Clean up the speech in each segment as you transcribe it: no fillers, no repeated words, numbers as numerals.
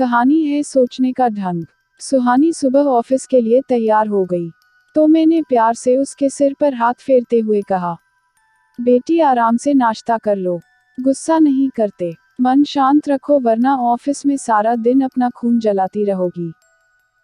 कहानी है सोचने का ढंग। सुहानी सुबह ऑफिस के लिए तैयार हो गई तो मैंने प्यार से उसके सिर पर हाथ फेरते हुए कहा, बेटी आराम से नाश्ता कर लो, गुस्सा नहीं करते, मन शांत रखो वरना ऑफिस में सारा दिन अपना खून जलाती रहोगी।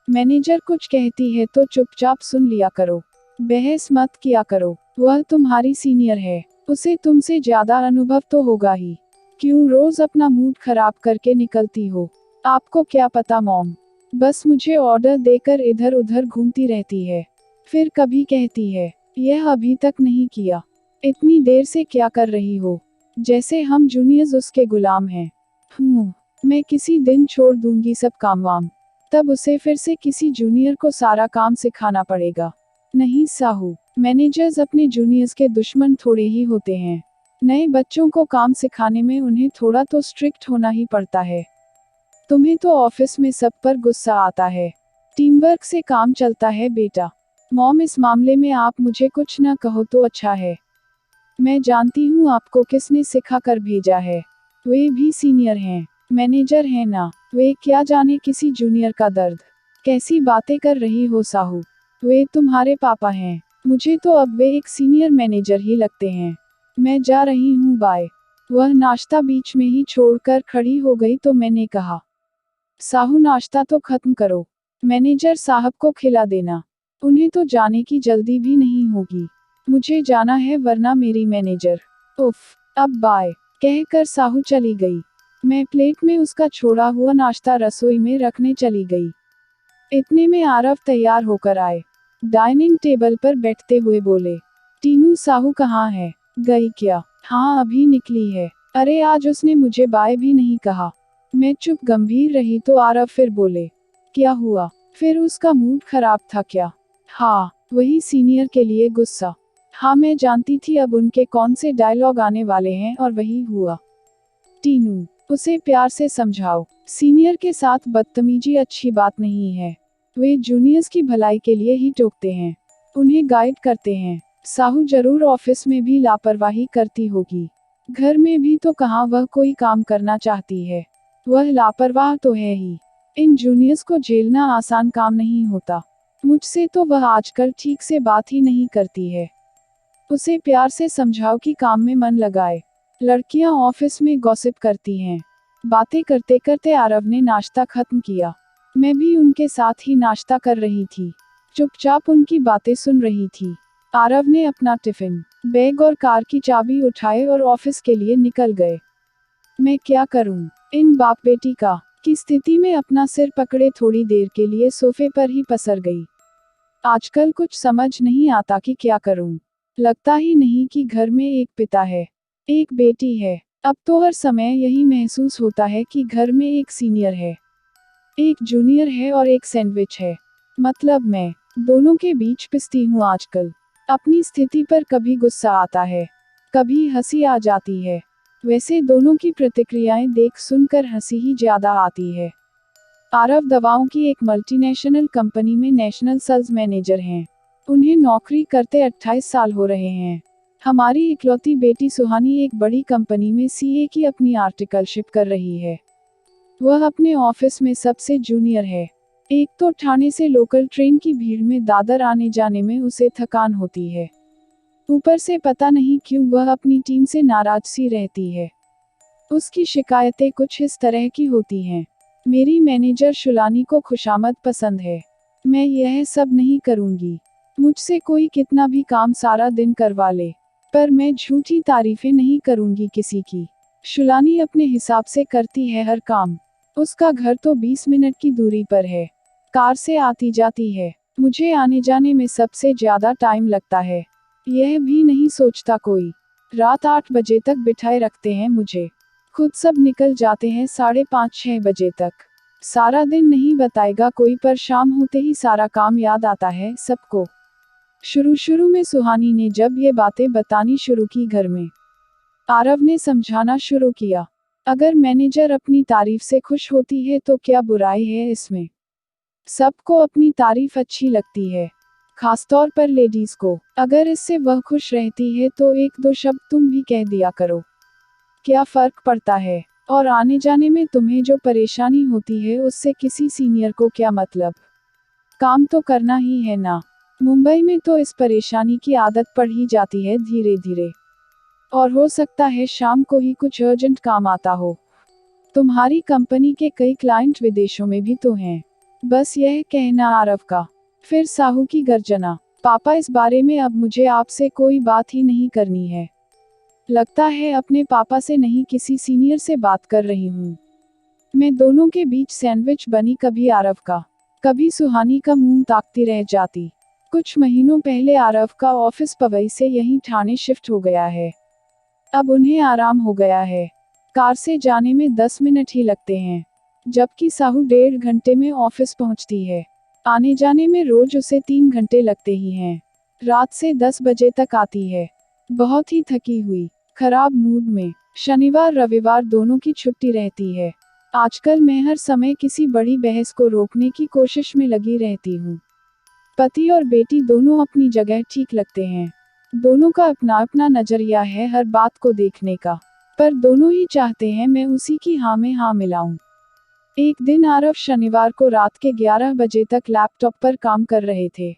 मैनेजर कुछ कहती है तो चुपचाप सुन लिया करो, बहस मत किया करो, वह तुम्हारी सीनियर है, उसे तुमसे ज्यादा अनुभव तो होगा ही, क्यों रोज अपना मूड खराब करके निकलती हो। आपको क्या पता मॉम, बस मुझे ऑर्डर देकर इधर उधर घूमती रहती है, फिर कभी कहती है यह अभी तक नहीं किया, इतनी देर से क्या कर रही हो, जैसे हम जूनियर्स उसके गुलाम हैं। मैं किसी दिन छोड़ दूंगी सब काम वाम, तब उसे फिर से किसी जूनियर को सारा काम सिखाना पड़ेगा। नहीं साहू, मैनेजर्स अपने जूनियर्स के दुश्मन थोड़े ही होते हैं, नए बच्चों को काम सिखाने में उन्हें थोड़ा तो स्ट्रिक्ट होना ही पड़ता है। तुम्हें तो ऑफिस में सब पर गुस्सा आता है, टीम वर्क से काम चलता है बेटा। मॉम इस मामले में आप मुझे कुछ न कहो तो अच्छा है, मैं जानती हूँ आपको किसने सिखा कर भेजा है, वे भी सीनियर हैं, मैनेजर हैं ना, वे क्या जाने किसी जूनियर का दर्द। कैसी बातें कर रही हो साहू, वे तुम्हारे पापा हैं, मुझे तो अब वे एक सीनियर मैनेजर ही लगते हैं। मैं जा रही हूँ बाय। वह नाश्ता बीच में ही छोड़कर खड़ी हो गई तो मैंने कहा, साहू नाश्ता तो खत्म करो, मैनेजर साहब को खिला देना, उन्हें तो जाने की जल्दी भी नहीं होगी, मुझे जाना है वरना मेरी मैनेजर। उफ, अब बाय, कहकर साहू चली गई। मैं प्लेट में उसका छोड़ा हुआ नाश्ता रसोई में रखने चली गई। इतने में आरव तैयार होकर आए, डाइनिंग टेबल पर बैठते हुए बोले, टीनू साहू कहाँ है, गई क्या। हाँ अभी निकली है। अरे आज उसने मुझे बाय भी नहीं कहा। मैं चुप गंभीर रही तो आरव फिर बोले, क्या हुआ, फिर उसका मूड खराब था क्या। हाँ वही सीनियर के लिए गुस्सा। हाँ मैं जानती थी अब उनके कौन से डायलॉग आने वाले हैं और वही हुआ। टीनू, उसे प्यार से समझाओ, सीनियर के साथ बदतमीजी अच्छी बात नहीं है, वे जूनियर्स की भलाई के लिए ही टोकते हैं, उन्हें गाइड करते हैं। साहू जरूर ऑफिस में भी लापरवाही करती होगी, घर में भी तो कहाँ वह कोई काम करना चाहती है, वह लापरवाह तो है ही। इन जूनियर्स को झेलना आसान काम नहीं होता, मुझसे तो वह आजकल ठीक से बात ही नहीं करती है। उसे प्यार से समझाओ कि काम में मन लगाए। लड़कियां ऑफिस में गॉसिप करती हैं। बातें करते करते आरव ने नाश्ता खत्म किया, मैं भी उनके साथ ही नाश्ता कर रही थी, चुपचाप उनकी बातें सुन रही थी। आरव ने अपना टिफिन, बैग और कार की चाबी उठाए और ऑफिस के लिए निकल गए। मैं क्या करूं, इन बाप बेटी का की स्थिति में अपना सिर पकड़े थोड़ी देर के लिए सोफे पर ही पसर गई। आजकल कुछ समझ नहीं आता कि क्या करूं, लगता ही नहीं कि घर में एक पिता है, एक बेटी है। अब तो हर समय यही महसूस होता है कि घर में एक सीनियर है, एक जूनियर है और एक सैंडविच है, मतलब मैं दोनों के बीच पिसती हूँ आजकल। अपनी स्थिति पर कभी गुस्सा आता है, कभी हंसी आ जाती है, वैसे दोनों की प्रतिक्रियाएं देख सुनकर हंसी ही ज्यादा आती है। आरव दवाओं की एक मल्टीनेशनल कंपनी में नेशनल सेल्स मैनेजर हैं, उन्हें नौकरी करते 28 साल हो रहे हैं। हमारी इकलौती बेटी सुहानी एक बड़ी कंपनी में सीए की अपनी आर्टिकलशिप कर रही है। वह अपने ऑफिस में सबसे जूनियर है। एक तो ठाणे से लोकल ट्रेन की भीड़ में दादर आने जाने में उसे थकान होती है, ऊपर से पता नहीं क्यों वह अपनी टीम से नाराज सी रहती है। उसकी शिकायतें कुछ इस तरह की होती हैं, मेरी मैनेजर शुलानी को खुशामद पसंद है, मैं यह सब नहीं करूंगी, मुझसे कोई कितना भी काम सारा दिन करवा ले, पर मैं झूठी तारीफें नहीं करूंगी किसी की। शुलानी अपने हिसाब से करती है हर काम, उसका घर तो 20 मिनट की दूरी पर है, कार से आती जाती है, मुझे आने जाने में सबसे ज्यादा टाइम लगता है, यह भी नहीं सोचता कोई। रात 8 बजे तक बिठाए रखते हैं मुझे, खुद सब निकल जाते हैं 5:30-6 बजे तक। सारा दिन नहीं बताएगा कोई, पर शाम होते ही सारा काम याद आता है सबको। शुरू में सुहानी ने जब ये बातें बतानी शुरू की घर में, आरव ने समझाना शुरू किया, अगर मैनेजर अपनी तारीफ से खुश होती है तो क्या बुराई है इसमें, सबको अपनी तारीफ अच्छी लगती है, खासतौर पर लेडीज को। अगर इससे वह खुश रहती है तो एक दो शब्द तुम भी कह दिया करो, क्या फर्क पड़ता है। और आने जाने में तुम्हें जो परेशानी होती है उससे किसी सीनियर को क्या मतलब। काम तो करना ही है ना। मुंबई में तो इस परेशानी की आदत पड़ ही जाती है धीरे धीरे। और हो सकता है शाम को ही कुछ अर्जेंट काम आता हो। तुम्हारी कंपनी के कई क्लाइंट विदेशों में भी तो हैं। बस यह कहना आरव का। फिर साहू की गर्जना। पापा इस बारे में अब मुझे आपसे कोई बात ही नहीं करनी है। लगता है अपने पापा से नहीं किसी सीनियर से बात कर रही हूँ। मैं दोनों के बीच सैंडविच बनी, कभी आरव का कभी सुहानी का मुंह ताकती रह जाती। कुछ महीनों पहले आरव का ऑफिस पवई से यहीं ठाणे शिफ्ट हो गया है। अब उन्हें आराम हो गया है। कार से जाने में 10 मिनट ही लगते हैं, जबकि साहू 1.5 घंटे में ऑफिस पहुंचती है। आने जाने में रोज उसे 3 घंटे लगते ही हैं। रात से 10 बजे तक आती है, बहुत ही थकी हुई, खराब मूड में। शनिवार रविवार दोनों की छुट्टी रहती है। आजकल मैं हर समय किसी बड़ी बहस को रोकने की कोशिश में लगी रहती हूँ। पति और बेटी दोनों अपनी जगह ठीक लगते हैं। दोनों का अपना अपना नजरिया है हर बात को देखने का, पर दोनों ही चाहते हैं मैं उसी की हाँ में हाँ मिलाऊं। एक दिन आरव शनिवार को रात के 11 बजे तक लैपटॉप पर काम कर रहे थे।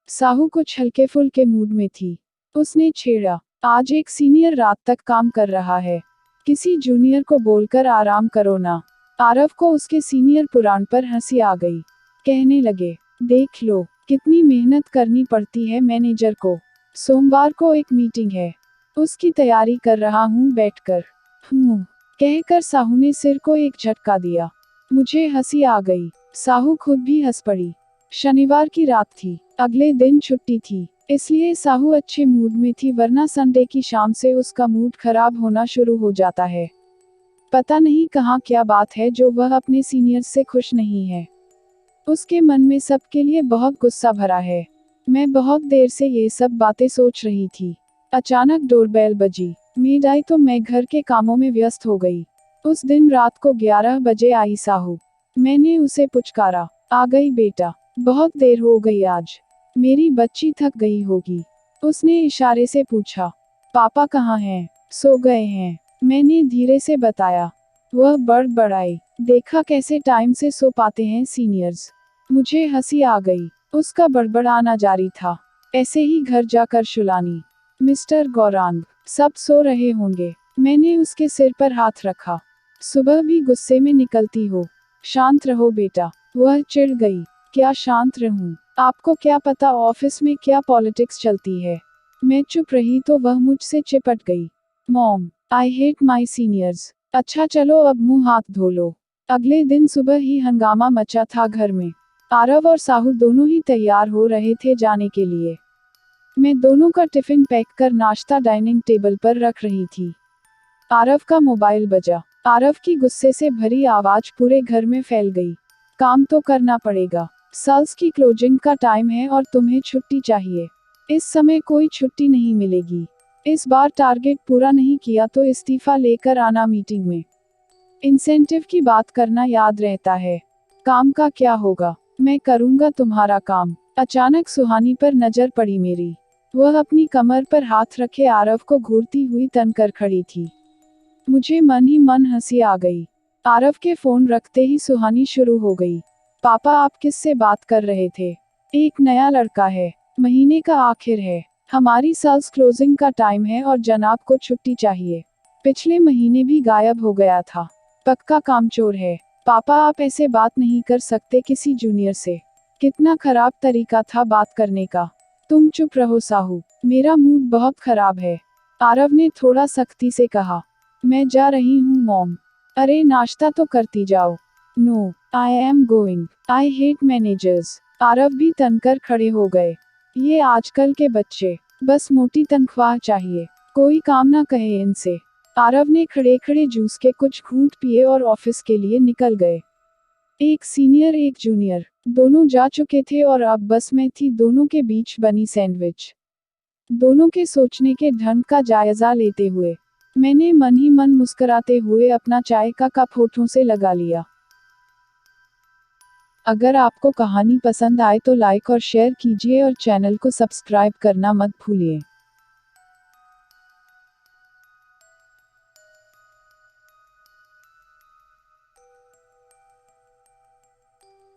साहू कुछ हल्के फुल्के मूड में थी। उसने छेड़ा, आज एक सीनियर रात तक काम कर रहा है, किसी जूनियर को बोलकर आराम करो ना। आरव को उसके सीनियर पुराण पर हंसी आ गई। कहने लगे, देख लो कितनी मेहनत करनी पड़ती है मैनेजर को। सोमवार को एक मीटिंग है, उसकी तैयारी कर रहा हूँ बैठकर। कहकर साहू ने सिर को एक झटका दिया। मुझे हंसी आ गई। साहू खुद भी हंस पड़ी। शनिवार की रात थी, अगले दिन छुट्टी थी, इसलिए साहू अच्छे मूड में थी, वरना संडे की शाम से उसका मूड खराब होना शुरू हो जाता है। पता नहीं कहाँ क्या बात है जो वह अपने सीनियर से खुश नहीं है। उसके मन में सबके लिए बहुत गुस्सा भरा है। मैं बहुत देर से ये सब बातें सोच रही थी। अचानक डोरबेल बजी। मेड आई तो मैं घर के कामों में व्यस्त हो गई। उस दिन रात को 11 बजे आई साहू। मैंने उसे पुचकारा, आ गई बेटा, बहुत देर हो गई आज, मेरी बच्ची थक गई होगी। उसने इशारे से पूछा, पापा कहाँ हैं? सो गए हैं, मैंने धीरे से बताया। वह बड़बड़ाई, देखा कैसे टाइम से सो पाते हैं सीनियर्स। मुझे हंसी आ गई। उसका बड़बड़ाना जारी था, ऐसे ही घर जाकर शुलानी, मिस्टर गौरांग, सब सो रहे होंगे। मैंने उसके सिर पर हाथ रखा। सुबह भी गुस्से में निकलती हो, शांत रहो बेटा। वह चिढ़ गई, क्या शांत रहूं? आपको क्या पता ऑफिस में क्या पॉलिटिक्स चलती है। मैं चुप रही तो वह मुझसे चिपट गई। Mom, I hate my seniors. अच्छा चलो अब मुंह हाथ धो लो। अगले दिन सुबह ही हंगामा मचा था घर में। आरव और साहू दोनों ही तैयार हो रहे थे जाने के लिए। मैं दोनों का टिफिन पैक कर नाश्ता डाइनिंग टेबल पर रख रही थी। आरव का मोबाइल बजा। आरव की गुस्से से भरी आवाज पूरे घर में फैल गई। काम तो करना पड़ेगा, सेल्स की क्लोजिंग का टाइम है और तुम्हें छुट्टी चाहिए। इस समय कोई छुट्टी नहीं मिलेगी। इस बार टारगेट पूरा नहीं किया तो इस्तीफा लेकर आना मीटिंग में। इंसेंटिव की बात करना याद रहता है। काम का क्या होगा? मैं करूंगा तुम्हारा काम। अचानक सुहानी पर नजर पड़ी मेरी। वह अपनी कमर पर हाथ रखे आरव को घूरती हुई तनकर खड़ी थी। मुझे मन ही मन हंसी आ गई। आरव के फोन रखते ही सुहानी शुरू हो गई, पापा आप किससे बात कर रहे थे? एक नया लड़का है, महीने का आखिर है, हमारी सेल्स क्लोजिंग का टाइम है और जनाब को छुट्टी चाहिए। पिछले महीने भी गायब हो गया था, पक्का कामचोर है। पापा आप ऐसे बात नहीं कर सकते किसी जूनियर से। कितना खराब तरीका था बात करने का। तुम चुप रहो साहू, मेरा मूड बहुत खराब है। आरव ने थोड़ा सख्ती से कहा। मैं जा रही हूँ मॉम। अरे नाश्ता तो करती जाओ। No, I am going, I hate managers. Aarav भी तनकर खड़े हो गए। ये आजकल के बच्चे, बस मोटी तनख्वाह चाहिए, कोई काम ना कहे इनसे। आरव ने खड़े खड़े जूस के कुछ घूंट पिए और ऑफिस के लिए निकल गए। एक सीनियर एक जूनियर, दोनों जा चुके थे और अब बस मैं थी दोनों के बीच बनी सैंडविच। दोनों के सोचने के ढंग का जायजा लेते हुए मैंने मन ही मन मुस्कुराते हुए अपना चाय का कप होठों से लगा लिया। अगर आपको कहानी पसंद आए तो लाइक और शेयर कीजिए और चैनल को सब्सक्राइब करना मत भूलिए।